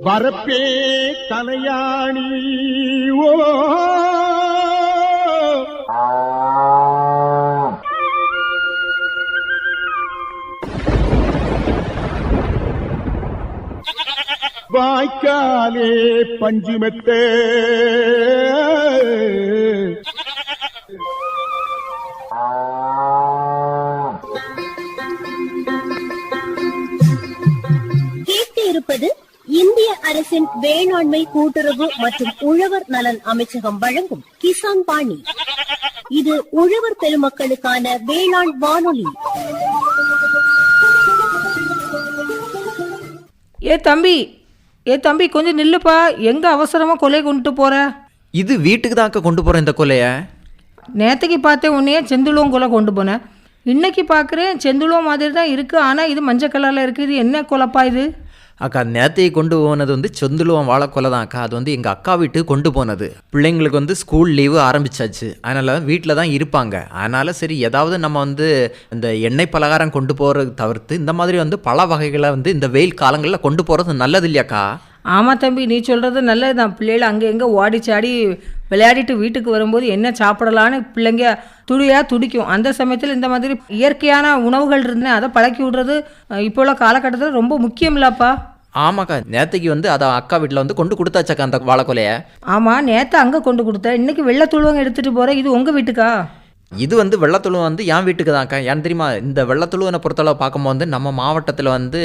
வரப்பே தலையாணி ஓ வாய்க்காலே பஞ்சுமெத்தே இருப்பது இந்திய அரசின் வேளாண்மை கூட்டுறவு மற்றும் உழவர் நலன் அமைச்சகம் வழங்கும் கிசான் பாணி. இது உழவர் பெருமக்களுக்கான வேளாண் வானொலி. ஏ தம்பி கொஞ்சம் நில்லுப்பா. எங்க அவசரமா கொலை கொண்டு போற? இது வீட்டுக்கு தாக்க கொண்டு போறேன் இந்த கொலைய. நேற்றுக்கு பார்த்தேன் உன்னையே செந்துளம் கொலை கொண்டு போனேன். இன்னைக்கு பார்க்குறேன் செந்துளம் மாதிரி தான் இருக்குது, ஆனால் இது மஞ்சள் கலரில் இருக்குது. இது என்ன கொலைப்பா இது? அக்கா நேற்றையை கொண்டு போனது வந்து செந்துளுவம் வாழைக்கொலை தான் அக்கா. அது வந்து எங்கள் அக்கா வீட்டுக்கு கொண்டு போனது. பிள்ளைங்களுக்கு வந்து ஸ்கூல் லீவு ஆரம்பிச்சாச்சு, அதனால் வீட்டில் தான் இருப்பாங்க. அதனால் சரி ஏதாவது நம்ம வந்து இந்த எண்ணெய் பலகாரம் கொண்டு போகிறது தவிர்த்து இந்த மாதிரி வந்து பல வகைகளை வந்து இந்த வெயில் காலங்களில் கொண்டு போகிறது நல்லது இல்லையாக்கா? ஆமாம் தம்பி, நீ சொல்கிறது நல்லது தான். பிள்ளைகள் அங்கே எங்கே ஓடிச்சாடி விளையாடிட்டு வீட்டுக்கு வரும்போது என்ன சாப்பிடலான்னு பிள்ளைங்க துடிக்கும். அந்த சமயத்தில் இந்த மாதிரி இயற்கையான உணவுகள் இருந்தேன் அதை பழக்கி விடுறது இப்போ உள்ள காலகட்டத்தில் ரொம்ப முக்கியம் இல்லப்பா. ஆமாக்கா, நேற்றுக்கு வந்து அதை அக்கா வீட்டில் வந்து கொண்டு கொடுத்தாச்சாக்கா அந்த வாழைக்கொலையை. ஆமாம், நேற்று அங்கே கொண்டு கொடுத்தேன், இன்னைக்கு வெள்ளத்துழுவங்க எடுத்துகிட்டு போகிறேன். இது உங்கள் வீட்டுக்கா? இது வந்து வெள்ளத்துழுவம் வந்து என் வீட்டுக்கு தான்க்கா. ஏன்னு தெரியுமா, இந்த வெள்ளத்துழுவனை பொறுத்தளவு பார்க்கும்போது வந்து நம்ம மாவட்டத்தில் வந்து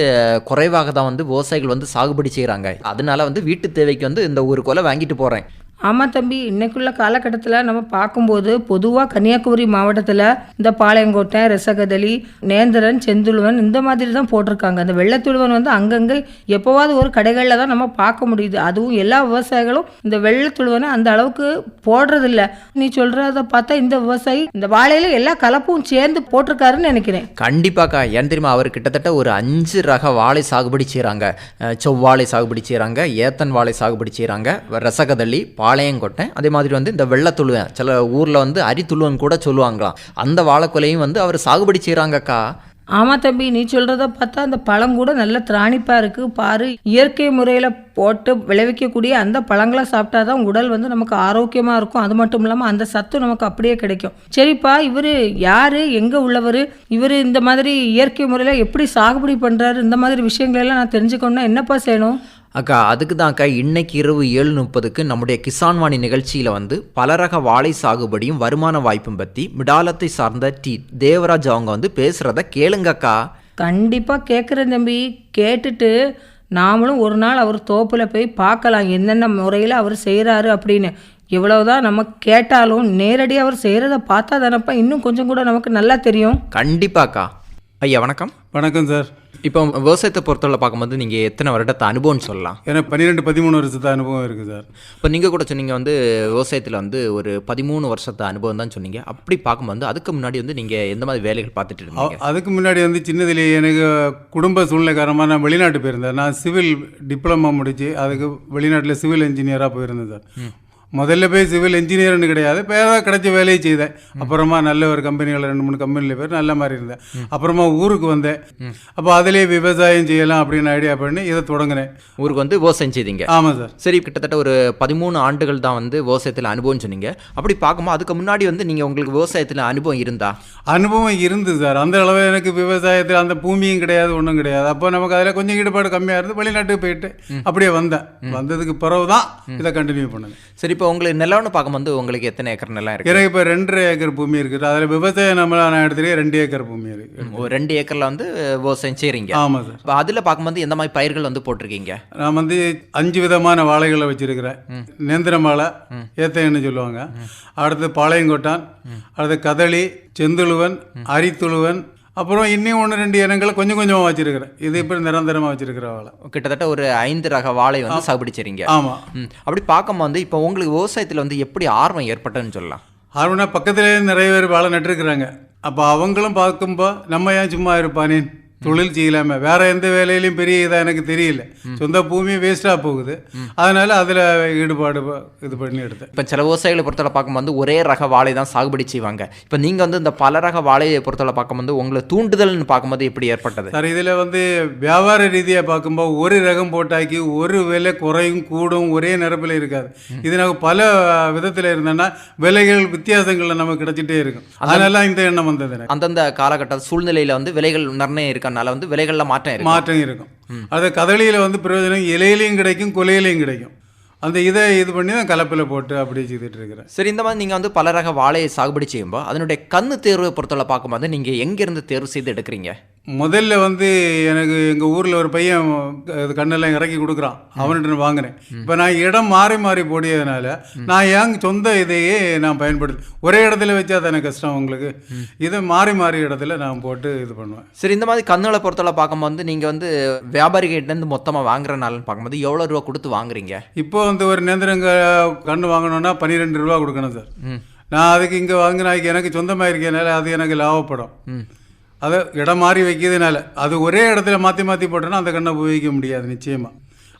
குறைவாக தான் வந்து விவசாயிகள் வந்து சாகுபடி செய்கிறாங்க. அதனால வந்து வீட்டு தேவைக்கு வந்து இந்த ஒரு கொலை வாங்கிட்டு போகிறேன். ஆமாம் தம்பி, இன்னைக்குள்ள காலகட்டத்தில் நம்ம பார்க்கும்போது பொதுவாக கன்னியாகுமரி மாவட்டத்தில் இந்த பாளையங்கோட்டை, ரெசகதளி, நேந்திரன், செந்துழுவன் இந்த மாதிரி தான் போட்டிருக்காங்க. அந்த வெள்ளத்துழுவன் வந்து அங்கங்கே எப்போவாது ஒரு கடைகளில் தான் நம்ம பார்க்க முடியுது. அதுவும் எல்லா விவசாயிகளும் இந்த வெள்ளத்துழுவனை அந்த அளவுக்கு போடுறதில்ல. நீ சொல்கிறத பார்த்தா இந்த விவசாயி இந்த வாழையில் எல்லா கலப்பும் சேர்ந்து போட்டிருக்காருன்னு நினைக்கிறேன். கண்டிப்பாக்கா, ஏன் தெரியுமா, அவர் கிட்டத்தட்ட ஒரு 5 ரக வாழை சாகுபடி செய்கிறாங்க. செவ்வாழை சாகுபடி செய்கிறாங்க, ஏத்தன் வாழை சாகுபடி செய்கிறாங்க, ரசகதளி, பாளையங்கொட்டை, அதே மாதிரி வந்து இந்த வெள்ளத்துழுவன், சில ஊரில் வந்து அரித்துழுவன் கூட சொல்லுவாங்களாம். அந்த வாழைக்கொலையும் வந்து அவர் சாகுபடி செய்கிறாங்கக்கா. ஆமாம் தம்பி, நீ சொல்கிறத பார்த்தா அந்த பழம் கூட நல்ல திராணிப்பாக இருக்குது பாரு. இயற்கை முறையில் போட்டு விளைவிக்கக்கூடிய அந்த பழங்களை சாப்பிட்டா தான் உடல் வந்து நமக்கு ஆரோக்கியமாக இருக்கும். அது மட்டும் இல்லாமல் அந்த சத்து நமக்கு அப்படியே கிடைக்கும். சரிப்பா, இவர் யார், எங்கே உள்ளவர், இவர் இந்த மாதிரி இயற்கை முறையில் எப்படி சாகுபடி பண்ணுறாரு, இந்த மாதிரி விஷயங்களெல்லாம் நான் தெரிஞ்சுக்கணுன்னா என்னப்பா செய்யணும்? அக்கா, அதுக்கு தான் அக்கா இன்னைக்கு இரவு 7:30க்கு நம்முடைய கிசான் வாணி நிகழ்ச்சியில் வந்து பலரக வாழை சாகுபடியும் வருமான வாய்ப்பும் பற்றி மிடாலத்தை சார்ந்த தேவராஜ் அவங்க வந்து பேசுகிறத கேளுங்கக்கா. கண்டிப்பாக கேட்குறேன் தம்பி. கேட்டுட்டு நாமளும் ஒரு நாள் அவர் தோப்பில் போய் பார்க்கலாம் என்னென்ன முறையில் அவர் செய்கிறாரு அப்படின்னு. எவ்வளவுதான் நம்ம கேட்டாலும் நேரடியாக அவர் செய்கிறத பார்த்தா தானப்பா இன்னும் கொஞ்சம் கூட நமக்கு நல்லா தெரியும். கண்டிப்பாக்கா. ஐயா வணக்கம். வணக்கம் சார். இப்போ விவசாயத்தை பொறுத்தவரை பார்க்கும்போது நீங்கள் எத்தனை வருடத்தை அனுபவம்னு சொல்லலாம்? எனக்கு 12-13 வருஷத்து அனுபவம் இருக்குது சார். இப்போ நீங்கள் கூட சொன்னீங்க வந்து விவசாயத்தில் வந்து ஒரு 13 வருஷத்து அனுபவம் தான் சொன்னீங்க. அப்படி பார்க்கும்போது அதுக்கு முன்னாடி வந்து நீங்கள் எந்த மாதிரி வேலைகள் பார்த்துட்டு இருந்தீங்க? அதுக்கு முன்னாடி வந்து சின்னதுலேயே எனக்கு குடும்ப சூழ்நிலை காரணமாக நான் வெளிநாட்டு போயிருந்தேன். நான் சிவில் டிப்ளமா முடித்து அதுக்கு வெளிநாட்டில் சிவில் இன்ஜினியராக போயிருந்தேன் சார். முதல்ல போய் சிவில் இன்ஜினியர்னு கிடையாது, பேராக கிடைச்ச வேலையை செய்தேன். அப்புறமா நல்ல ஒரு கம்பெனிகளில் 2-3 கம்பெனியில் போய் நல்ல மாதிரி இருந்தேன். அப்புறமா ஊருக்கு வந்தேன். அப்போ அதிலே விவசாயம் செய்யலாம் அப்படின்னு ஐடியா பண்ணி இதை தொடங்கினேன். ஊருக்கு வந்து விவசாயம் செய்தீங்க? ஆமாம் சார். சரி, கிட்டத்தட்ட ஒரு 13 ஆண்டுகள் தான் வந்து விவசாயத்தில் அனுபவம் சொன்னீங்க. அப்படி பார்க்கும்போது அதுக்கு முன்னாடி வந்து நீங்கள் உங்களுக்கு விவசாயத்தில் அனுபவம் இருந்தா? அனுபவம் இருந்தது சார். அந்த அளவு எனக்கு விவசாயத்தில் அந்த பூமியும் கிடையாது, ஒன்றும் கிடையாது. அப்போ நமக்கு அதில் கொஞ்சம் ஈடுபாடு கம்மியாக இருந்து வெளிநாட்டுக்கு போயிட்டு அப்படியே வந்தேன். வந்ததுக்கு பிறகு தான் இதை கண்டினியூ பண்ணுங்க. சரி, இப்போ உங்களுக்கு நிலம்னு பார்க்கும்போது உங்களுக்கு எத்தனை ஏக்கர் நிலம் இருக்குது? எனக்கு இப்போ 2.5 ஏக்கர் பூமி இருக்குது. அதில் விவசாயம் நான் எடுத்துகிட்டே 2 ஏக்கர் பூமி இருக்குது. 2 ஏக்கரில் வந்து விவசாயம் செய்கிறீங்க? ஆமாம் சார். இப்போ அதில் பார்க்கும்போது எந்த மாதிரி பயிர்கள் வந்து போட்டிருக்கீங்க? நான் வந்து 5 விதமான வாழைகளை வச்சுருக்கிறேன். நேந்திரம் வாழை, ஏத்தைன்னு சொல்லுவாங்க, அடுத்து பாளையங்கொட்டான், அடுத்து கதளி, செந்துழுவன், அரித்துழுவன், அப்புறம் இன்னும் 1-2 இனங்களை கொஞ்சம் கொஞ்சமாக வச்சிருக்கிறேன். இது இப்போ நிரந்தரமாக வச்சிருக்கிற வாழை. கிட்டத்தட்ட ஒரு 5 ரக வாழை வந்து சாகுபடி செய்றீங்க? ஆமாம். அப்படி பார்க்கும்போது இப்போ உங்களுக்கு விவசாயத்தில் வந்து எப்படி ஆர்வம் ஏற்பட்டதுன்னு சொல்லலாம்? ஆர்வம்னா பக்கத்துலேயே நிறைய பேர் வாழை நட்டுருக்குறாங்க. அப்போ அவங்களும் பார்க்கும்போ நம்ம ஏன் சும்மா இருப்பானேன் தொழில் செய்யலாமே, வேற எந்த வேலையிலையும் பெரிய இதாக எனக்கு தெரியல. சொந்த பூமியும் வேஸ்ட்டாக போகுது. அதனால அதில் ஈடுபாடு இது பண்ணி எடுத்தேன். இப்போ சில விவசாயிகளை பொறுத்தவரை பார்க்கும்போது ஒரே ரக வாழை தான் சாகுபடி செய்வாங்க. இப்போ நீங்கள் வந்து இந்த பல ரக வாழையை பொறுத்தவரை பார்க்கும்போது உங்களை தூண்டுதல்னு பார்க்கும்போது எப்படி ஏற்பட்டது? சார், இதில் வந்து வியாபார ரீதியாக பார்க்கும்போது ஒரு ரகம் போட்டாக்கி ஒரு விலை குறையும் கூடும் ஒரே நிரப்பில் இருக்காது. இது நமக்கு பல விதத்தில் இருந்தோன்னா விலைகள் வித்தியாசங்களில் நமக்கு கிடைச்சிட்டே இருக்கும். அதனால இந்த எண்ணம் வந்தது எனக்கு. அந்தந்த காலகட்ட சூழ்நிலையில் வந்து விலைகள் நிர்ணயம் இருக்கனால வந்து விலைகளில் மாற்றம் இருக்கும். அது கதளியில் வந்து பிரயோஜனம் இலையிலையும் கிடைக்கும், கொலையிலையும் கிடைக்கும். அந்த இதை இது பண்ணி தான் கலப்பில் போட்டு அப்படியே செய்துட்டு இருக்கிறேன். சரி, இந்த மாதிரி நீங்கள் வந்து பல ரக வாழையை சாகுபடி செய்யும்போது அதனுடைய கன்று தேர்வை பொறுத்தவரை பார்க்கும்போது நீங்கள் எங்கேருந்து தேர்வு செய்து எடுக்கிறீங்க? முதல்ல வந்து எனக்கு எங்கள் ஊரில் ஒரு பையன் கண்ணெல்லாம் இறக்கி கொடுக்குறான், அவன்கிட்ட நான் வாங்கினேன். இப்போ நான் இடம் மாறி மாறி போடியதுனால நான் என் சொந்த இதையே நான் பயன்படுத்தி ஒரே இடத்துல வச்சா தானே கஷ்டம் உங்களுக்கு. இதை மாறி மாறி இடத்துல நான் போட்டு இது பண்ணுவேன். சரி, இந்த மாதிரி கண்ணுகளை பொறுத்தவரை பார்க்கும்போது நீங்கள் வந்து வியாபாரிகிட்டேருந்து மொத்தமாக வாங்குறனாலன்னு பார்க்கும்போது எவ்வளோ ரூபா கொடுத்து வாங்குறீங்க? இப்போ வந்து ஒரு நேந்திரங்க கன்று வாங்கணுன்னா 12 ரூபா கொடுக்கணும் சார். நான் அதுக்கு இங்கே வாங்கினா எனக்கு சொந்தமாக இருக்கனால அது எனக்கு லாபப்படும். அதை இடம் மாறி வைக்கிறதுனால அது ஒரே இடத்துல மாற்றி மாற்றி போட்டோன்னா அந்த கண்ணை உபயோகிக்க முடியாது நிச்சயமாக.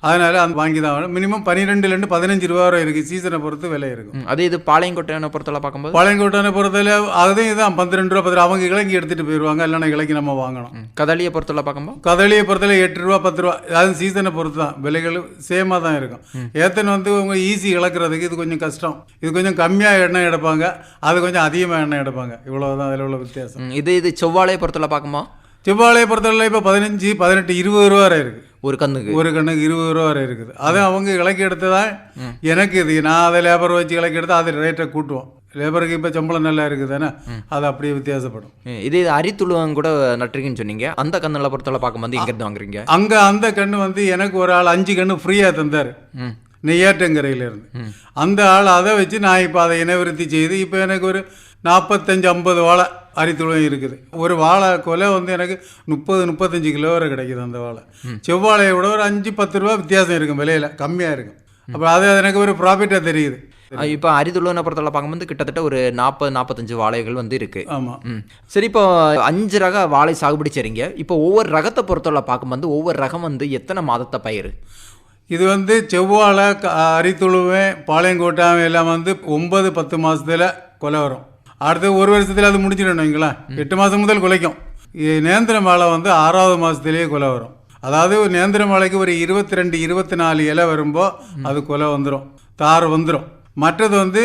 அதனால் அந்த வாங்கி தான் வேணும். மினிமம் 12 15 ரூபா வரை இருக்குது. சீசனை பொறுத்து விலை இருக்கும். அதே இது பாளையங்கோட்டையான பொறுத்தவரை பார்க்கும்போது பாளையங்கோட்டையான பொறுத்தவரை அதுவும் இதுதான் 12 ரூபா 10 அவங்க இலக்கி எடுத்துகிட்டு போயிடுவாங்க. இல்லைன்னா இலக்கி நம்ம வாங்கணும். கதளியை பொறுத்தவரை பார்க்கும்போது கதளியை பொறுத்தவரை 8 ரூபா 10 ரூபா, அது சீசனை பொறுத்து தான் விலைகள் சேமாக தான் இருக்கும். ஏத்தனை வந்து உங்கள் ஈஸி இழக்கிறதுக்கு இது கொஞ்சம் கஷ்டம். இது கொஞ்சம் கம்மியாக எண்ணெய் எடுப்பாங்க, அது கொஞ்சம் அதிகமாக எண்ணெய் எடுப்பாங்க. இவ்வளோதான் அதில் உள்ள வித்தியாசம். இது செவ்வாழையை பொறுத்தவரை பார்க்கும்போது செவ்வாழையை பொறுத்தவரை இப்போ 15 18 20 ரூபா வரை இருக்குது. ஒரு கண்ணுக்கு 20 ரூபா வரை இருக்குது. அது அவங்க இலக்கி எடுத்து தான் எனக்கு இது. நான் அதை லேபர் வச்சு இலக்கி எடுத்து அதை ரேட்டை கூட்டுவோம். லேபருக்கு இப்போ சம்பளம் நல்லா இருக்குது தானே, அது அப்படியே வித்தியாசப்படும். இது அரித்துழுவம் கூட நட்டுருக்குன்னு சொன்னீங்க. அந்த கண்ணில் பொறுத்தவரை பார்க்கும்போது எங்கேருந்து வாங்குறீங்க? அங்கே அந்த கன்று வந்து எனக்கு ஒரு ஆள் 5 கன்று ஃப்ரீயாக தந்தார் நெய்யாற்றங்கரையிலேருந்து. அந்த ஆள் அதை வச்சு நான் இப்போ அதை இனவிருத்தி செய்து இப்போ எனக்கு ஒரு 45-50 வாழை அரித்துழுவம் இருக்குது. ஒரு வாழை கொலை வந்து எனக்கு 30-35 கிலோ வரை கிடைக்குது அந்த வாழை. செவ்வாழையை விட ஒரு 5-10 ரூபா வித்தியாசம் இருக்கும், விலையில் கம்மியாக இருக்கும். அப்போ அது எனக்கு ஒரு ப்ராஃபிட்டாக தெரியுது. இப்போ அரித்துழுவனை பொறுத்தவரை பார்க்கும்போது கிட்டத்தட்ட ஒரு 40-45 வாழைகள் வந்து இருக்குது. ஆமாம். சரி, இப்போ 5 ரக வாழை சாகுபடி செய்றீங்க. இப்போ ஒவ்வொரு ரகத்தை பொறுத்தவரை பார்க்கும்போது ஒவ்வொரு ரகம் வந்து எத்தனை மாதத்தை பயிர்? இது வந்து செவ்வாழை அரித்துழுவன் பாளையங்கோட்டான் எல்லாம் வந்து 9-10 மாதத்தில் கொலை வரும். அடுத்து ஒரு வருஷத்தில் அது முடிச்சிடணும் வைங்களேன். 8 மாதம் முதல் குலைக்கும். நேந்திர வாழை வந்து 6வது மாதத்துலேயே கொலை வரும். அதாவது நேந்திர வாழைக்கு ஒரு 22-24 இலை வரும்போது அது கொலை வந்துடும், தார் வந்துடும். மற்றது வந்து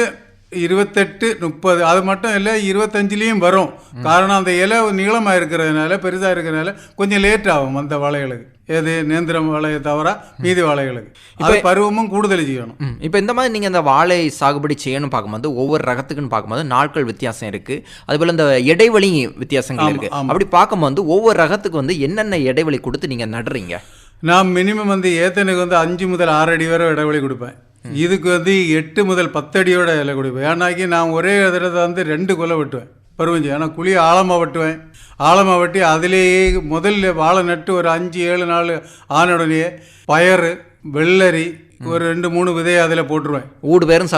28-30 அது மட்டும் இல்லை 25லேயும் வரும். காரணம் அந்த இலை நீளமாக இருக்கிறதுனால பெருசாக இருக்கிறதுனால கொஞ்சம் லேட் ஆகும் அந்த வாழைகளுக்கு. எது நேந்திரம் வாழையை தவிர மீதி வாழைகளுக்கு அது பருவமும் கூடுதல் செய்யணும். இப்போ இந்த மாதிரி நீங்கள் இந்த வாழை சாகுபடி செய்யணும் பார்க்கும்போது ஒவ்வொரு ரகத்துக்குன்னு பார்க்கும்போது நாட்கள் வித்தியாசம் இருக்குது. அதுபோல் இந்த இடைவெளி வித்தியாசங்கள் இருக்குது. அப்படி பார்க்கும்போது ஒவ்வொரு ரகத்துக்கு வந்து என்னென்ன இடைவெளி கொடுத்து நீங்கள் நடுறீங்க? நான் மினிமம் வந்து ஏத்தனுக்கு வந்து 5 முதல் 6 அடி வரை இடைவெளி கொடுப்பேன். இதுக்கு வந்து 8 முதல் 10 அடியோட இலை கொடுப்பேன். ஏன்னாக்கி நான் ஒரே இடத்துல வந்து 2 கொலை வெட்டுவேன் பருவஞ்சி. ஏன்னா குழியை ஆழமாக வெட்டுவேன். ஆழமாக வெட்டி அதிலேயே முதல்ல வாழை நட்டு ஒரு 5-7 நாள் ஆனவுடனே பயறு வெள்ளரி ஒரு 2-3 விதையை அதில் போட்டுருவேன். ஊடு பேரும்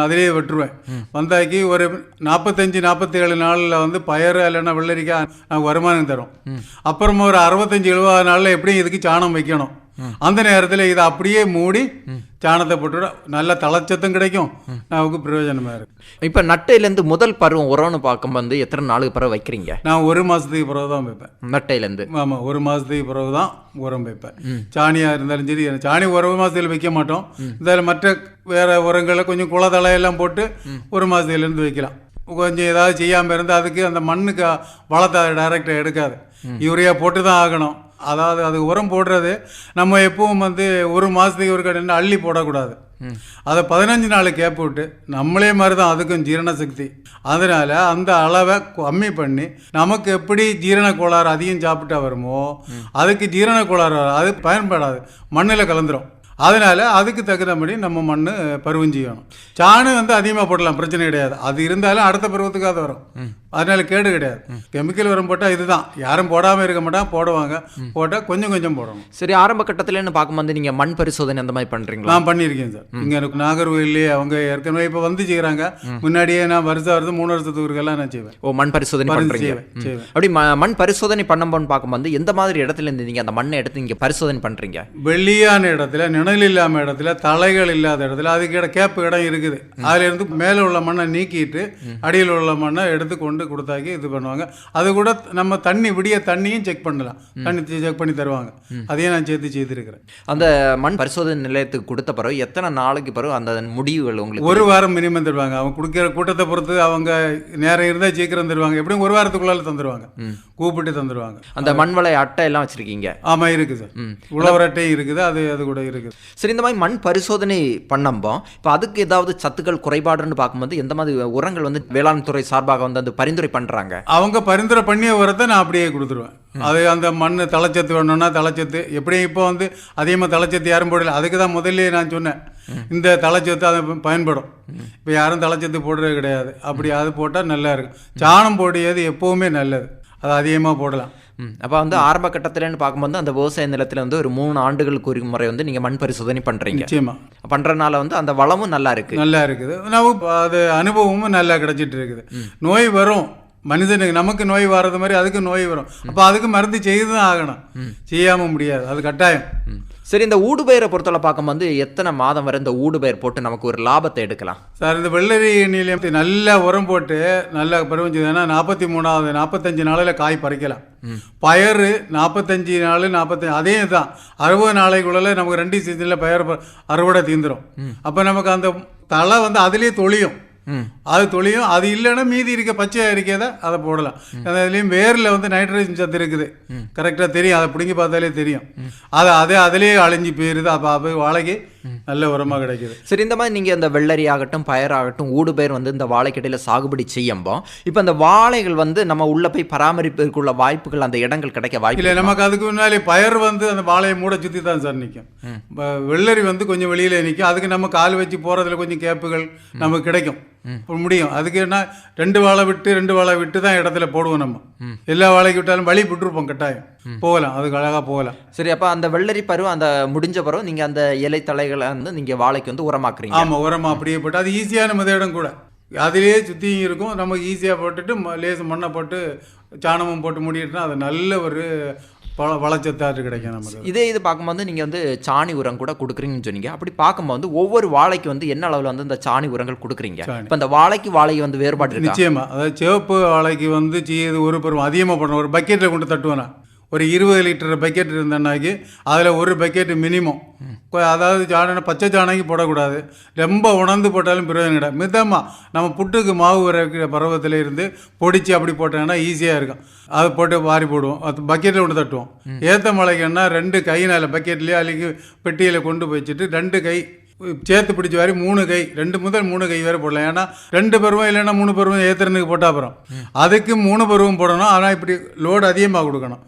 அதிலேயே வெட்டுருவேன். வந்தாக்கி ஒரு 45-47 நாளில் வந்து பயறு இல்லைன்னா வெள்ளரிக்காய் நாங்கள் வருமானம் தரும். அப்புறமா ஒரு 65-70 நாளில் எப்படியும் இதுக்கு சாணம் வைக்கணும். அந்த நேரத்தில் இதை அப்படியே மூடி சாணத்தை போட்டு நல்ல தளச்சத்தும் கிடைக்கும், நமக்கு பிரயோஜனமாக இருக்கும். இப்போ நட்டையிலேருந்து முதல் பருவம் உரம்னு பார்க்கும்போது எத்தனை நாளுக்கு பிறகு வைக்கிறீங்க? நான் 1 மாதத்துக்கு பிறகு தான் வைப்பேன் நட்டையிலேருந்து. ஆமாம், 1 மாதத்துக்கு பிறகு தான் உரம் வைப்பேன். சாணியாக இருந்தாலும் சரி, சாணி 1 மாதத்தில் வைக்க மாட்டோம். இதில் மற்ற வேறு உரங்களை கொஞ்சம் குளத்தலையெல்லாம் போட்டு 1 மாதத்துலேருந்து வைக்கலாம். கொஞ்சம் ஏதாவது செய்யாமல் இருந்து அதுக்கு அந்த மண்ணுக்கு வளத்தை டைரெக்டாக எடுக்காது, யூரியா போட்டு தான் ஆகணும். அதாவது அது உரம் போடுறது நம்ம எப்பவும் வந்து 1 மாதத்துக்கு ஒரு கடை அள்ளி போடக்கூடாது. அதை 15 நாள் கேப் விட்டு நம்மளே மாதிரி தான் அதுக்கும் ஜீரண சக்தி. அதனால் அந்த அளவை கம்மி பண்ணி நமக்கு எப்படி ஜீரண கோளாறு அதிகம் சாப்பிட்டா வருமோ அதுக்கு ஜீரண கோளாறு அது பயன்படாது, மண்ணில் கலந்துரும். அதனால் அதுக்கு தகுந்தபடி நம்ம மண் பருவம் செய்யணும். சாணம் வந்து அதிகமாக போடலாம், பிரச்சனை கிடையாது. அது இருந்தாலும் அடுத்த பருவத்துக்கு அது வரும், அதனால கேடு கிடையாது. கெமிக்கல் உரம் போட்டால் இதுதான், யாரும் போடாமல் இருக்க மாட்டாங்க, போடுவாங்க. போட்டால் கொஞ்சம் கொஞ்சம் போடணும். சரி, ஆரம்ப கட்டத்தில்னு பார்க்கும்போது நீங்கள் மண் பரிசோதனை அந்த மாதிரி பண்ணுறீங்களா? நான் பண்ணியிருக்கேன் சார். இங்கே எனக்கு நாகர்கோயிலே அவங்க ஏற்கனவே இப்போ வந்து செய்கிறாங்க. முன்னாடியே நான் வருஷம் 3 வருஷத்துக்குலாம் நான் செய்வேன். ஓ, மண் பரிசோதனை பண்ணுறீங்க. அப்படி மண் பரிசோதனை பண்ணும்போது பார்க்கும்போது எந்த மாதிரி இடத்துல இருந்து நீங்கள் அந்த மண்ணை எடுத்து இங்கே பரிசோதனை பண்ணுறீங்க? வெள்ளியான இடத்துல, நிழல் இல்லாமல் இடத்துல, தலைகள் இல்லாத இடத்துல, அதுக்கு கேப்பு இடம் இருக்குது. அதுல இருந்து மேலே உள்ள மண்ணை நீக்கிட்டு அடியில் உள்ள மண்ணை எடுத்து கொண்டு கொடுத்தாக்கி இது பண்ணுவாங்க. அது கூட நம்ம விடிய தண்ணியும் செக் பண்ணலாம், தண்ணி செக் பண்ணி தருவாங்க. அதையும் நான் சேர்த்து செய்திருக்கிறேன். அந்த மண் பரிசோதனை நிலையத்துக்கு கொடுத்த பிறகு எத்தனை நாளைக்கு பிறகு அந்த முடிவுகள் உங்களுக்கு? 1 வாரம் மினிமம் தருவாங்க. அவங்க கொடுக்கிற கூட்டத்தை பொறுத்து அவங்க நேரம் இருந்தால் சீக்கிரம் தருவாங்க. எப்படியும் 1 வாரத்துக்குள்ளால தந்துருவாங்க, கூப்பிட்டு தந்துருவாங்க. அந்த மண்வளை அட்டை எல்லாம் வச்சிருக்கீங்க? ஆமா, இருக்குது சார். உழவர் அட்டையும் இருக்குது, அது கூட இருக்குது. சரி, இந்த மாதிரி மண் பரிசோதனை பண்ணம்போ இப்போ அதுக்கு ஏதாவது சத்துக்கள் குறைபாடுன்னு பார்க்கும்போது எந்த மாதிரி உரங்கள் வந்து வேளாண் துறை சார்பாக வந்து அந்த பரிந்துரை பண்றாங்க? அவங்க பரிந்துரை பண்ணிய உரத்தை நான் அப்படியே கொடுத்துருவேன். அது அந்த மண் தலைச்சத்து வேணும்னா தலைச்சத்து, எப்படியும் இப்போ வந்து அதிகமாக தலைச்சத்து யாரும் போடல. அதுக்கு தான் முதல்ல நான் சொன்னேன், இந்த தலைச்சத்து அதை பயன்படும். இப்போ யாரும் தலைச்சத்து போடுறது கிடையாது. அப்படி அது போட்டால் நல்லா இருக்கும். சாணம் போடியது எப்போவுமே நல்லது, அது அதிகமாக போடலாம். அப்போ வந்து ஆரம்ப கட்டத்தில்னு பார்க்கும்போது அந்த விவசாய நிலத்தில் வந்து ஒரு 3 ஆண்டுகளுக்கு ஒரு முறை வந்து நீங்கள் மண் பரிசோதனை பண்ணுறீங்க. நிச்சயமாக பண்ணுறதுனால வந்து அந்த வளமும் நல்லா இருக்குது. நமக்கு அது அனுபவமும் நல்லா கிடைச்சிட்டு இருக்குது. நோய் வரும் மனிதனுக்கு, நமக்கு நோய் வர்றது மாதிரி அதுக்கு நோய் வரும். அப்போ அதுக்கு மருந்து செய்து தான் ஆகணும், செய்யாமல் முடியாது, அது கட்டாயம். சரி, இந்த ஊடுபயிரை பொறுத்தவரை பார்க்கும்போது எத்தனை மாதம் வரை இந்த ஊடுபயிர் போட்டு நமக்கு ஒரு லாபத்தை எடுக்கலாம் சார்? இந்த வெள்ளரி நிலையம் நல்லா உரம் போட்டு நல்லா பருவம் 43வது 45 நாளில் காய் பறிக்கலாம். பயிர் 45 நாள் 45, அதே தான் 60 நாளைக்குள்ள நமக்கு 2 சீசனில் பயிர் அறுவடை தீந்துடும். அப்போ நமக்கு அந்த தலை வந்து அதுலேயே தொழியும், அது தொழியும். அது இல்லைன்னா மீதி இருக்க பச்சையாக இருக்கிறத அதை போடலாம். அதுலேயும் வேரில் வந்து நைட்ரஜன் சத்து இருக்குது, கரெக்டாக தெரியும். அதை பிடிங்கி பார்த்தாலே தெரியும். அதிலேயே அழிஞ்சு போயிருது. அப்போ வாழைக்கு நல்ல உரமாக கிடைக்குது. சரி, இந்த மாதிரி நீங்கள் இந்த வெள்ளரி ஆகட்டும் பயிராகட்டும் ஊடுபயிர் வந்து இந்த வாழைக்கட்டையில் சாகுபடி செய்யும்போது இப்போ இந்த வாழைகள் வந்து நம்ம உள்ள போய் பராமரிப்பதற்குள்ள வாய்ப்புகள், அந்த இடங்கள் கிடைக்க வாய்ப்பு இல்லை. நமக்கு அதுக்கு முன்னாலே பயிர் வந்து அந்த வாழையை மூட சுற்றி தான் சார் நிற்கும். வெள்ளரி வந்து கொஞ்சம் வெளியில் நிற்கும். அதுக்கு நம்ம கால் வச்சு போகிறதுல கொஞ்சம் கேப்புகள் நமக்கு கிடைக்கும் முடியும். அதுக்கு என்ன 2 வாழை விட்டு தான் இடத்துல போடுவோம். நம்ம எல்லா வாழைக்கு விட்டாலும் வழி விட்டுருப்போம், கட்டாயம் போகலாம், அதுக்கு அழகாக போகலாம். சரி, அப்போ அந்த வெள்ளரி பருவம் அந்த முடிஞ்ச பருவம் நீங்கள் அந்த இலை தலைகளை வந்து நீங்கள் வாழைக்கு வந்து உரமாக்குறீங்க? ஆமாம், உரமா அப்படியே போட்டு அது ஈஸியான மெத்தேடும் கூட. அதிலேயே சுற்றியும் இருக்கும், நமக்கு ஈஸியாக போட்டுட்டு லேசு மண்ணை போட்டு சாணமும் போட்டு மூடிட்டுனா அது நல்ல ஒரு வளச்சத்தாட்டு கிடைக்கும் நமக்கு. இது பார்க்கும்போது நீங்கள் வந்து சாணி உரம் கூட கொடுக்குறீங்கன்னு சொன்னீங்க. அப்படி பார்க்கும்போது ஒவ்வொரு வாழைக்கு வந்து என்ன அளவில் வந்து இந்த சாணி உரங்கள் கொடுக்குறீங்க? இப்போ இந்த வாழை வந்து வேறுபாடு நிச்சயமாக. அதாவது சிவப்பு வாழைக்கு வந்து செய்யுது ஒரு பருவம் அதிகமாக பண்ணணும். ஒரு பக்கெட்டில் கொண்டு தட்டுவேன். ஒரு 20 லிட்டர் பக்கெட் இருந்தேன்னாக்கி அதில் ஒரு பக்கெட்டு மினிமம். அதாவது சாணம் பச்சை சாணகி போடக்கூடாது, ரொம்ப உணர்ந்து போட்டாலும் பிரயோஜனம் கிடையாது. மிதமாக நம்ம புட்டுக்கு மாவு வரைக்கிற பருவத்தில் இருந்து பொடிச்சு அப்படி போட்டோன்னா ஈஸியாக இருக்கும். அதை போட்டு வாரி போடுவோம், அது பக்கெட்டில் கொண்டு தட்டுவோம். ஏற்ற மழைக்குன்னா 2 கையினால் பக்கெட்லேயே அள்ளிக்கு பெட்டியில் கொண்டு வச்சுட்டு 2 கை சேர்த்து பிடிச்ச வரை 3 கை 2 முதல் 3 கை வரை போடலாம். ஏன்னா 2 பருவம் இல்லைன்னா 3 பருவம் ஏத்துறதுக்கு போட்டா அப்புறம் அதுக்கு 3 பருவம் போடணும். ஆனால் இப்படி லோடு அதிகமாக கொடுக்கணும்,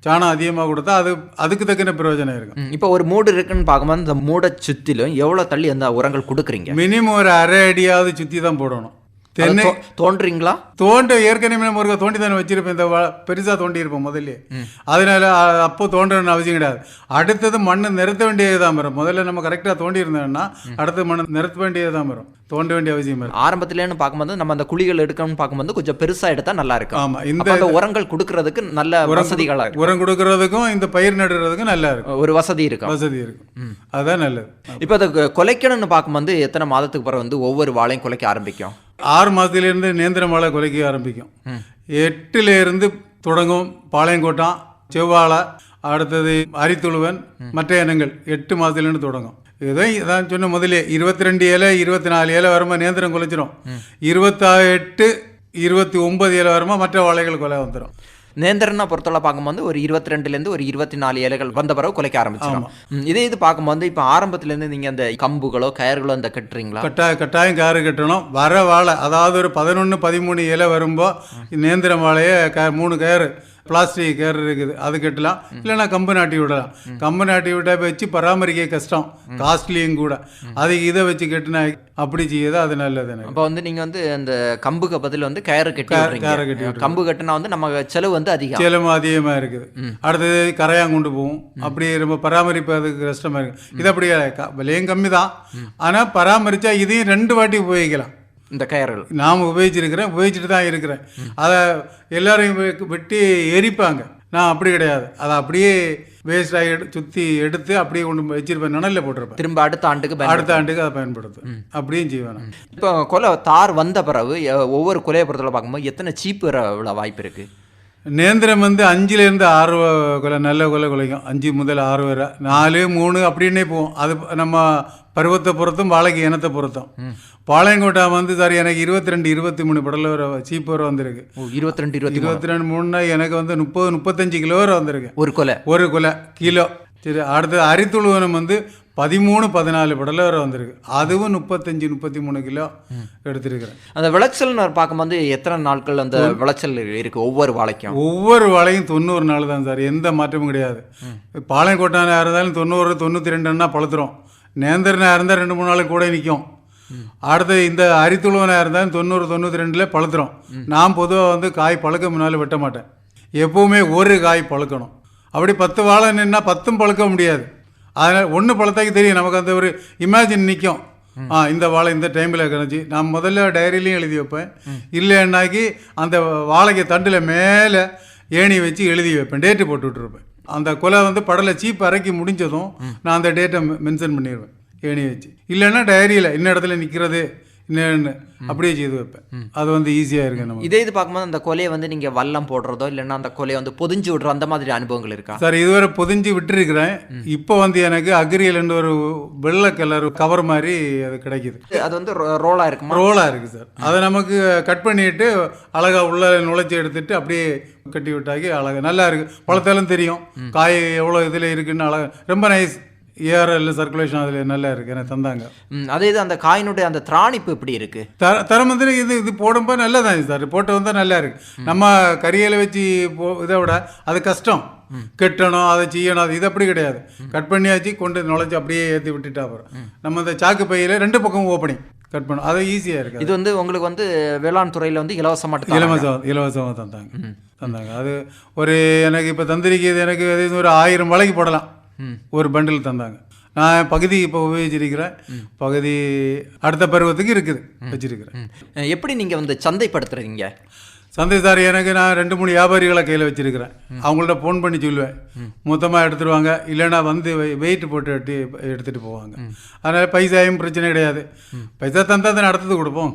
சாணம் அதிகமாக கொடுத்தா அதுக்கு தக்கன பிரயோஜனம் இருக்கும். இப்போ ஒரு மூடு இருக்குன்னு பார்க்கும்போது இந்த மூடை சுற்றிலும் எவ்வளோ தள்ளி அந்த உரங்கள் கொடுக்குறீங்க? மினிமம் ஒரு அரை அடியாவது சுற்றி தான் போடணும். தோன்றீங்களா? ஏற்கனவே நம்ம ஒரு தோண்டி தானே வச்சிருப்பேன், இந்த பெருசாக தோண்டி இருப்போம் முதல்ல. அதனால அப்போ தோன்றணும்னு அவசியம் கிடையாது. அடுத்தது மண்ணை நிறுத்த வேண்டியது தான் வரும். முதல்ல நம்ம கரெக்டாக தோண்டி இருந்தோம்னா அடுத்த மண்ணை நிறுத்த வேண்டியது தான் வரும், தோண்ட வேண்டிய அவசியம் வரும். ஆரம்பத்துலேன்னு பார்க்கும்போது நம்ம அந்த குழிகள் எடுக்கணும்னு பார்க்கும்போது கொஞ்சம் பெருசாக எடுத்தால் நல்லா இருக்கும். ஆமாம், இந்த உரங்கள் கொடுக்கறதுக்கு நல்ல வசதிகளாக இருக்கும். உரம் கொடுக்கறதுக்கும் இந்த பயிர் நடுறதுக்கும் நல்லா இருக்கும், ஒரு வசதி இருக்கும். அதுதான் நல்லது. இப்போ அதை குலைக்கணும்னு பார்க்கும்போது எத்தனை மாதத்துக்கு பிறகு வந்து ஒவ்வொரு வாழையும் குலைக்க ஆரம்பிக்கும்? 6 மாதத்துலேருந்து நேந்திரம் வாழை குலைக்க ஆரம்பிக்கும். 8லேருந்து தொடங்கும் பாளையங்கோட்டம், செவ்வாழை, அடுத்தது அரித்துழுவன், மற்ற இனங்கள் 8 மாதத்துலேருந்து தொடங்கும். இதான் சொன்ன முதலே 22 இலை 24 இலை வருமா நேந்திரம் குலைச்சிரும். 28 29 இலை வருமா மற்ற வாழைகள் கொலை வந்துடும். நேந்திரனை பொறுத்தவரை பார்க்கும்போது ஒரு 22லேருந்து ஒரு 24 இலைகள் வந்த பிறகு குலைக்க ஆரம்பிச்சிடும். இது பார்க்கும்போது இப்போ ஆரம்பத்துலேருந்து நீங்கள் அந்த கம்புகளோ கயர்களோ இந்த கட்டுறீங்களா? கட்டாயம் கயிறு கட்டணும். வர வாழை அதாவது ஒரு 11 13 இலை வரும்போது நேந்திரம் வாழையை 3 கயிறு பிளாஸ்டிக் கேர் இருக்குது, அது கட்டலாம். இல்லைன்னா கம்பு நாட்டி விடலாம். கம்பு நாட்டி விட்டா வச்சு பராமரிக்க கஷ்டம், காஸ்ட்லியும் கூட. அதுக்கு இதை வச்சு கட்டினா அப்படி செய்யதான் அது நல்லது எனக்கு. அப்போ வந்து நீங்கள் வந்து அந்த கம்புக்கு பதில் வந்து கயிறு கட்டி விடுறீங்க. கம்பு கட்டினா வந்து நம்ம செலவு வந்து செலவு அதிகமாக இருக்குது. அடுத்தது கரையான் கொண்டு போகும், அப்படி ரொம்ப பராமரிப்பு அதுக்கு கஷ்டமாக இருக்குது. இது அப்படி விலையும் கம்மி தான், ஆனால் பராமரித்தா இதையும் 2 வாட்டி உபயோகிக்கலாம். இந்த கயிறுகள் நாம் உபயோகிச்சுட்டு தான் இருக்கிறேன். அதை எல்லாரையும் வெட்டி எரிப்பாங்க, நான் அப்படி கிடையாது. அதை அப்படியே வேஸ்டாகி சுற்றி எடுத்து அப்படியே கொண்டு வச்சிருப்பேன், நிழலில் போட்டிருப்பேன். திரும்ப அடுத்த ஆண்டுக்கு அதை பயன்படுத்தும். அப்படியும் செய்வேன். இப்போ கொலை தார் வந்த பிறகு ஒவ்வொரு கொலையை பொறுத்தவரை பார்க்கும்போது எத்தனை சீப்பு வர வாய்ப்பு இருக்குது? நேந்திரம் வந்து 5லேருந்து 6 கொலை நல்ல குலைக்கும். 5 முதல் 6 வரை, 4, 3 அப்படின்னே போகும். அது நம்ம பருவத்தை பொறுத்தும் வாழைக்கு இனத்தை பொறுத்தும். பாளையங்கோட்டை வந்து சார் எனக்கு 22, 23 படல வர சீப்பு வரை வந்திருக்கு. 22, 3 எனக்கு வந்து 30, 35 கிலோ வரை வந்திருக்கு ஒரு கொலை கிலோ. சரி, அடுத்தது அரித்துழுவனம் வந்து 13, 14 படல வரை வந்திருக்கு. அதுவும் 35, 33 கிலோ எடுத்திருக்கிறேன். அந்த விளைச்சல் பார்க்கும்போது எத்தனை நாட்கள் அந்த விளைச்சல் இருக்கு ஒவ்வொரு வாழைக்கும்? ஒவ்வொரு வாழையும் 90 நாள் தான் சார், எந்த மாற்றமும் கிடையாது. பாளையங்கோட்டானா இருந்தாலும் 90, 92 பழுத்துரும். நேந்திரனா இருந்தால் 2-3 நாள் கூட நிற்கும். அடுத்து இந்த அரித்துழுவனாக இருந்தாலும் 90, 92 பழுத்துரும். நான் பொதுவாக வந்து காய் பழுக்க முன்னால் வெட்ட மாட்டேன். எப்போவுமே ஒரு காய் பழுக்கணும். அப்படி 10 வாழை நின்னா 10 பழுக்க முடியாது. அதனால் 1 பழத்தாக்கி தெரியும் நமக்கு, அந்த ஒரு இமேஜின் நிற்கும். இந்த வாழை இந்த டைமில் கிடச்சி நான் முதல்ல டைரியிலையும் எழுதி வைப்பேன். இல்லைன்னாக்கி அந்த வாழைக்கு தண்டில் மேலே ஏணி வச்சு எழுதி வைப்பேன், டேட்டு போட்டு விட்டுருப்பேன். அந்த கொலை வந்து படலை சீப்பு அரைக்கி முடிஞ்சதும் நான் அந்த டேட்டை மென்ஷன் பண்ணிடுவேன் ஏணி வச்சு. இல்லைன்னா டைரியில் இன்ன இடத்துல நிற்கிறது இன்னும் அப்படியே செய்து வைப்பேன். அது வந்து ஈஸியாக இருக்கு. நம்ம இது பார்க்கும்போது அந்த கொலையை வந்து நீங்கள் வல்லம் போடுறதோ இல்லைன்னா அந்த கொலையை வந்து பொதிஞ்சு விடுறோம் அந்த மாதிரி அனுபவங்கள் இருக்கா? சார், இதுவரை பொதிஞ்சு விட்டுருக்கிறேன். இப்போ வந்து எனக்கு அக்ரியிலேருந்து ஒரு வெள்ளை கலர் கவர் மாதிரி அது கிடைக்குது. அது வந்து ரோலாக இருக்குமா? ரோலாக இருக்குது சார். அதை நமக்கு கட் பண்ணிட்டு அழகாக உள்ள நுழைச்சி எடுத்துட்டு அப்படியே கட்டி விட்டாக்கி அழகாக நல்லா இருக்குது. பழத்தாலும் தெரியும் காய் எவ்வளோ இதில் இருக்குன்னு. அழகாக ரொம்ப நைஸ். ஏஆர்எல் சர்க்குலேஷன் அதில் நல்லா இருக்குது, எனக்கு தந்தாங்க. அதே இது அந்த காயினுடைய அந்த திராணிப்பு எப்படி இருக்குது? தரம் வந்து இது போடும்போது நல்லா தான் சார், போட்டு வந்தால் நல்லா இருக்குது. நம்ம கறியில் வச்சு இதை விட அது கஷ்டம், கட்டணும், அதை செய்யணும். அது இது அப்படி கிடையாது, கட் பண்ணியாச்சு கொண்டு நுழைச்சி அப்படியே ஏற்றி விட்டுட்டா அப்புறம் நம்ம இந்த சாக்கு பையில் 2 பக்கமும் ஓப்பனிங் கட் பண்ணும். அது ஈஸியாக இருக்குது. இது வந்து உங்களுக்கு வந்து வேளாண் துறையில் வந்து இலவசமாக தந்தாங்க. அது ஒரு எனக்கு இப்போ தந்திரிக்கிறது எனக்கு ஒரு 1000 வாழைக்கு போடலாம், ஒரு பண்டில் தந்தாங்க. நான் பகுதி இப்போ உபயோகிச்சிருக்கிறேன், பகுதி அடுத்த பருவத்துக்கு இருக்குது வச்சிருக்கிறேன். எப்படி நீங்கள் வந்து சந்தைப்படுத்துறீங்க? சந்தை சார், எனக்கு நான் 2-3 வியாபாரிகளை கையில் வச்சிருக்கிறேன். அவங்கள்ட்ட ஃபோன் பண்ணி சொல்லுவேன், மொத்தமாக எடுத்துருவாங்க. இல்லைன்னா வந்து வெயிட் போட்டு எடுத்துகிட்டு போவாங்க. அதனால் பைசாயும் பிரச்சனை கிடையாது. பைசா தந்தால் தான் அடுத்தது கொடுப்போம்.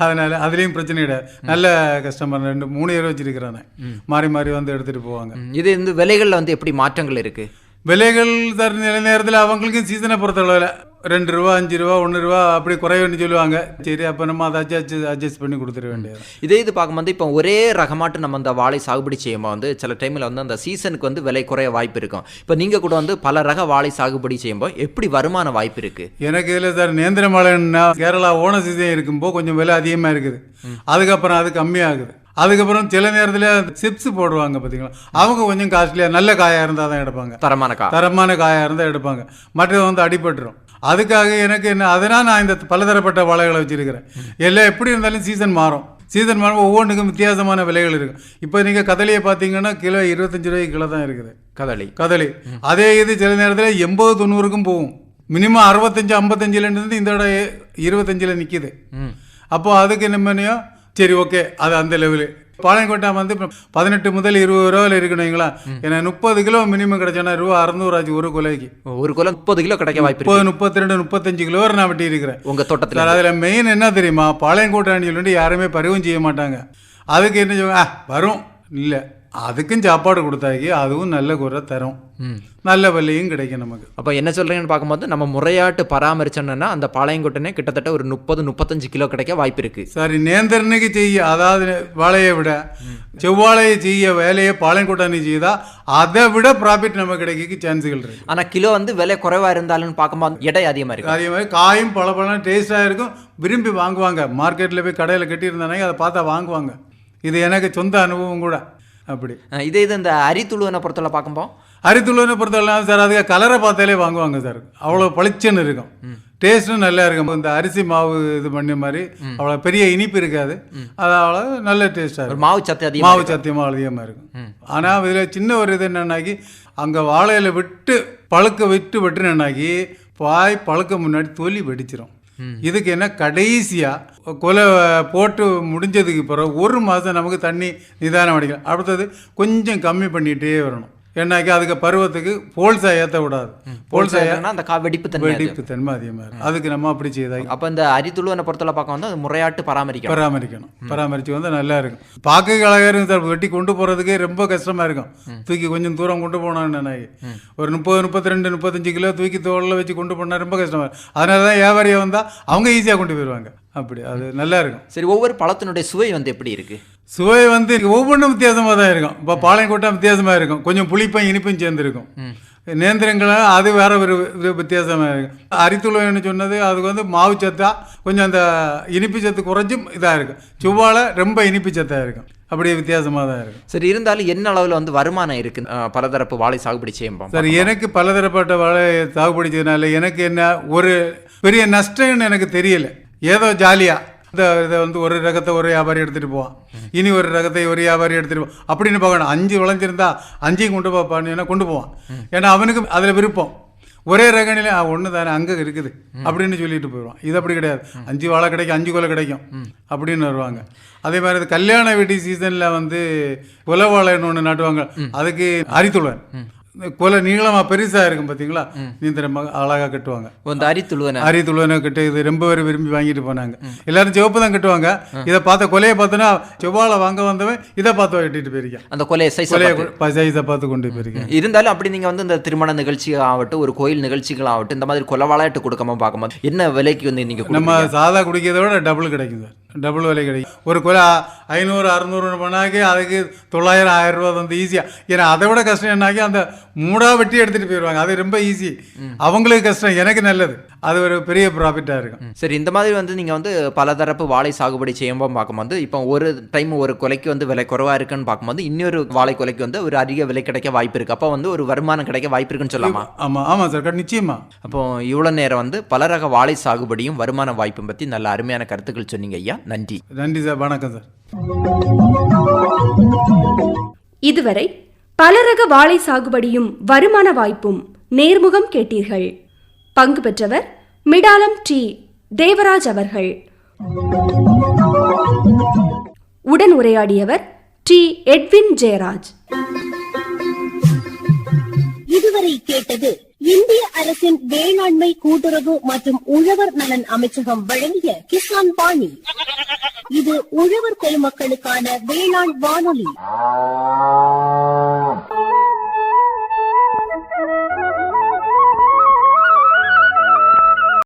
அதனால் அதுலேயும் பிரச்சனை கிடையாது. நல்ல கஸ்டமர் 2-3 பேர் வச்சிருக்கிறேன், மாறி மாறி வந்து எடுத்துகிட்டு போவாங்க. இது இந்த விலைகளில் வந்து எப்படி மாற்றங்கள் இருக்குது? விலைகள் சார் நில நேரத்தில் அவங்களுக்கும் சீசனை பொறுத்தளவில் 2 ரூபா, 5 ரூபா, 1 ரூபா அப்படி குறைவுன்னு சொல்லுவாங்க. சரி, அப்போ நம்ம அதை அட்ஜஸ்ட் பண்ணி கொடுத்துட வேண்டியது. இது பார்க்கும்போது இப்போ ஒரே ரகமாட்டு நம்ம அந்த வாழை சாகுபடி செய்யும்போது வந்து சில டைமில் வந்து அந்த சீசனுக்கு வந்து விலை குறைய வாய்ப்பு இருக்கும். இப்போ நீங்கள் கூட வந்து பல ரக வாழை சாகுபடி செய்யும்போது எப்படி வருமான வாய்ப்பு இருக்குது? எனக்கு இதில் சார் நேந்திர மழைன்னா கேரளா ஓண சீசன் இருக்கும்போது கொஞ்சம் விலை அதிகமாக இருக்குது. அதுக்கப்புறம் அது கம்மியாகுது. அதுக்கப்புறம் சில நேரத்தில் சிப்ஸ் போடுவாங்க பார்த்தீங்களா, அவங்க கொஞ்சம் காஸ்ட்லியாக நல்ல காயாக இருந்தால் தான் எடுப்பாங்க. தரமான காயாக இருந்தால் எடுப்பாங்க. மற்றது வந்து அடிபட்டுரும். அதுக்காக எனக்கு என்ன, அதனால் நான் இந்த பலதரப்பட்ட வாழைகளை வச்சுருக்கிறேன். எல்லாம் எப்படி இருந்தாலும் சீசன் மாறும். சீசன் மாறும், ஒவ்வொன்றுக்கும் வித்தியாசமான விலைகள் இருக்கும். இப்போ நீங்கள் கதலியை பார்த்தீங்கன்னா கிலோ 25 ரூபாய்க்கு கிலோ தான் இருக்குது கதலி. அதே இது சில நேரத்தில் 80-90க்கும் போகும். மினிமம் 65-55லேருந்து இந்த இடம் 25ல் நிற்கிது. அப்போ அதுக்கு என்ன பண்ணியோ சரி, ஓகே, அது அந்த லெவலு. பாளையங்கோட்டை வந்து 18 முதல் 20 ரூபாயில் இருக்கணுங்களா. ஏன்னா 30 கிலோ மினிமம் கிடைச்சோன்னா ரூபா 600 ஆச்சு ஒரு கொலைக்கு. ஒரு கொலை 30 கிலோ கிடைக்க வாய்ப்பு. 30, 32, 35 கிலோ வரை நான் வெட்டி இருக்கிறேன் உங்கள் தோட்டத்தில். அதில் மெயின் என்ன தெரியுமா, பாளையங்கோட்டை சொல்லிட்டு யாருமே பருவம் செய்ய மாட்டாங்க. அதுக்கு என்ன செய்வாங்க, வரும் இல்லை, அதுக்கும் சாப்பாடு கொடுத்தாக்கி அதுவும் நல்ல குறை தரும், நல்ல விலையும் கிடைக்கும் நமக்கு. அப்போ என்ன சொல்கிறீங்கன்னு பார்க்கும்போது நம்ம முறையாட்டு பராமரிச்சோன்னா அந்த பாளையங்கோட்டனே கிட்டத்தட்ட ஒரு 30-35 கிலோ கிடைக்க வாய்ப்பு இருக்குது. சரி, நேந்திரனுக்கு செய்ய, அதாவது வாழையை விட செவ்வாழையை செய்ய வேலையை பாளையங்கோட்டனை செய்தால் அதை விட ப்ராஃபிட் நம்ம கிடைக்க சான்ஸுகள் இருக்குது. ஆனால் கிலோ வந்து விலை குறைவாக இருந்தாலும் பார்க்கும்போது எடை அதிகமாக இருக்குது. அதே மாதிரி காயும் பழம் டேஸ்ட்டாக இருக்கும், விரும்பி வாங்குவாங்க. மார்க்கெட்டில் போய் கடையில் கட்டியிருந்தானே அதை பார்த்தா வாங்குவாங்க. இது எனக்கு சொந்த அனுபவம் கூட. அப்படி. இதே இது இந்த அரித்துழுவனை பொறுத்தவரை பார்க்கும்போது அரித்துழுவனை பொறுத்தவரை சார் அதுக்கு கலரை பார்த்தாலே வாங்குவாங்க சார். அவ்வளோ பளிச்சுன்னு இருக்கும், டேஸ்ட்டும் நல்லா இருக்கும். இந்த அரிசி மாவு இது பண்ண மாதிரி அவ்வளோ பெரிய இனிப்பு இருக்காது, அது அவ்வளோ நல்ல டேஸ்டாக இருக்கும். மாவு சத்து மாவு சத்தியமாக அதிகமாக இருக்கும். ஆனால் இதில் சின்ன ஒரு இது என்னன்னாக்கி அங்கே வாழையில விட்டு பழுக்க விட்டு வெட்டுனாக்கி பாய் பழுக்க முன்னாடி தொலி வெடிச்சிடும். இதுக்கு என்ன கடைசியாக கொலை போட்டு முடிஞ்சதுக்கு பிறகு 1 மாதம் நமக்கு தண்ணி நிதானம் அடிக்கலாம். அடுத்தது கொஞ்சம் கம்மி பண்ணிகிட்டே வரணும். ஏன்னாக்கி அதுக்கு பருவத்துக்கு போல்சா ஏற்ற விடாது. போல்சா அந்த வெடிப்பு தன்மை அதிகமாக இருக்கும். அதுக்கு நம்ம அப்படி செய்தாங்க. அப்போ இந்த அரித்துழுவனை பொறுத்தவரை பார்க்க வந்து அது முறையாட்டு பராமரிக்கணும். பராமரித்து வந்து நல்லா இருக்கும். பார்க்க அழகாக இருக்கும் சார். வெட்டி கொண்டு போகிறதுக்கே ரொம்ப கஷ்டமாக இருக்கும். தூக்கி கொஞ்சம் தூரம் கொண்டு போனான்னு ஒரு 30, 32, 35 கிலோ தூக்கி தோளில் வச்சு கொண்டு போனால் ரொம்ப கஷ்டமாக இருக்கும். அதனால தான் வியாபாரியை வந்தால் அவங்க ஈஸியாக கொண்டு போயிடுவாங்க. அப்படி அது நல்லா இருக்கும். சரி, ஒவ்வொரு பழத்தினுடைய சுவை வந்து எப்படி இருக்கு? சுவை வந்து ஒவ்வொன்றும் வித்தியாசமாக தான் இருக்கும். இப்போ பாளையங்கோட்டம் வித்தியாசமாக இருக்கும், கொஞ்சம் புளிப்பும் இனிப்பும் சேர்ந்துருக்கும். நேந்திரங்களும் அது வேற ஒரு வித்தியாசமாக இருக்கும். அரித்துழுவன்னு சொன்னது அதுக்கு வந்து மாவு சத்தா கொஞ்சம் அந்த இனிப்பு சத்து குறைஞ்சும் இதாக இருக்கும். செவ்வாழை ரொம்ப இனிப்பு சத்தாக இருக்கும். அப்படியே வித்தியாசமாக தான் இருக்கும். சரி, இருந்தாலும் என்ன அளவில் வந்து வருமானம் இருக்கு பலதரப்பு வாழை சாகுபடி செய்யும்போது? சரி, எனக்கு பலதரப்பட்ட வாழை சாகுபடி செய்யறதுனால எனக்கு என்ன ஒரு பெரிய நஷ்டம்னு எனக்கு தெரியல. ஏதோ ஜாலியாக இதை வந்து ஒரு ரகத்தை ஒரு வியாபாரி எடுத்துகிட்டு போவான், இனி ஒரு ரகத்தை ஒரு வியாபாரி எடுத்துகிட்டு போவான் அப்படின்னு பார்க்கணும். 5 விளைஞ்சிருந்தா 5ஐயும் கொண்டு போப்பான்னு கொண்டு போவான். ஏன்னா அவனுக்கு அதில் விருப்பம். ஒரே ரகனில் ஒன்று தானே அங்கே இருக்குது அப்படின்னு சொல்லிட்டு போயிடுவான். இது அப்படி கிடையாது. 5 வாழை கிடைக்கும், 5 கொலை கிடைக்கும் அப்படின்னு வருவாங்க. அதே மாதிரி இது கல்யாண வீட்டு சீசனில் வந்து கொலை வாழைன்னு ஒன்று நாட்டுவாங்க. அதுக்கு அரித்துழுவன் கொலை நீளமாக பெருசாக இருக்கும் பார்த்தீங்களா, நீந்திரமாக அழகாக கட்டுவாங்க. அரித்துழுவனை கட்டு இது ரொம்ப பேர் விரும்பி வாங்கிட்டு போனாங்க. எல்லாரும் சிவப்பு தான் கட்டுவாங்க. இதை பார்த்த கொலையை பார்த்தோன்னா செவ்வாழை வாங்க வந்தவன் இதை பார்த்து வெட்டிட்டு போயிருக்கேன். அந்த கொலையை சைஸை பார்த்து கொண்டு போயிருக்கேன். இருந்தாலும் அப்படி நீங்கள் வந்து இந்த திருமண நிகழ்ச்சிகள் ஆகட்டும், ஒரு கோயில் நிகழ்ச்சிகள் ஆகட்டும், இந்த மாதிரி கொலை வாழைட்டு கொடுக்காம பார்க்கும்போது என்ன விலைக்கு வந்து நீங்கள் நம்ம சாதா குடிக்கிறத விட டபுள் கிடைக்கும் சார். டபுள் விலை கிடைக்கும். ஒரு கொலை 500, 600 பண்ணாக்கி அதுக்கு 900, 1000 ரூபா வந்து ஈஸியாக. ஏன்னா அதை விட கஷ்டம் என்னாக்கி அந்த மூடா வெட்டி எடுத்துகிட்டு போயிடுவாங்க. அது ரொம்ப ஈஸி, அவங்களுக்கு கஷ்டம், எனக்கு நல்லது. அது ஒரு பெரிய ப்ராஃபிட்டாக இருக்கும். சரி, இந்த மாதிரி வந்து நீங்கள் வந்து பலதரப்பு வாழை சாகுபடி செய்யும்போது பார்க்கும்போது இப்போ ஒரு டைம் ஒரு கொலைக்கு வந்து விலை குறைவாக இருக்குன்னு பார்க்கும்போது இன்னொரு வாழை கொலைக்கு வந்து ஒரு அதிக விலை கிடைக்க வாய்ப்பு இருக்குது. அப்போ வந்து ஒரு வருமானம் கிடைக்க வாய்ப்பு இருக்குன்னு சொல்லலாமா? ஆமாம் சார், நிச்சயமா. அப்போ இவ்வளோ நேரம் வந்து பலரக வாழை சாகுபடியும் வருமான வாய்ப்பும் பற்றி நல்ல அருமையான கருத்துக்கள் சொன்னீங்க ஐயா. நன்றி. நன்றி சார். வணக்கம் சார். இதுவரை பலரக வாழை சாகுபடியும் வருமான வாய்ப்பும் நேர்முகம் கேட்டீர்கள். பங்கு பெற்றவர் மிடாலம் டி தேவராஜ் அவர்கள். உடன் உரையாடியவர் டி எட்வின் ஜெயராஜ். இதுவரை கேட்டது இந்திய அரசின் வேளாண்மை கூட்டுறவு மற்றும் உழவர் நலன் அமைச்சகம் வழங்கிய கிசான் பாணி. இது உழவர் பெருமக்களுக்கான வேளாண் வானொலி.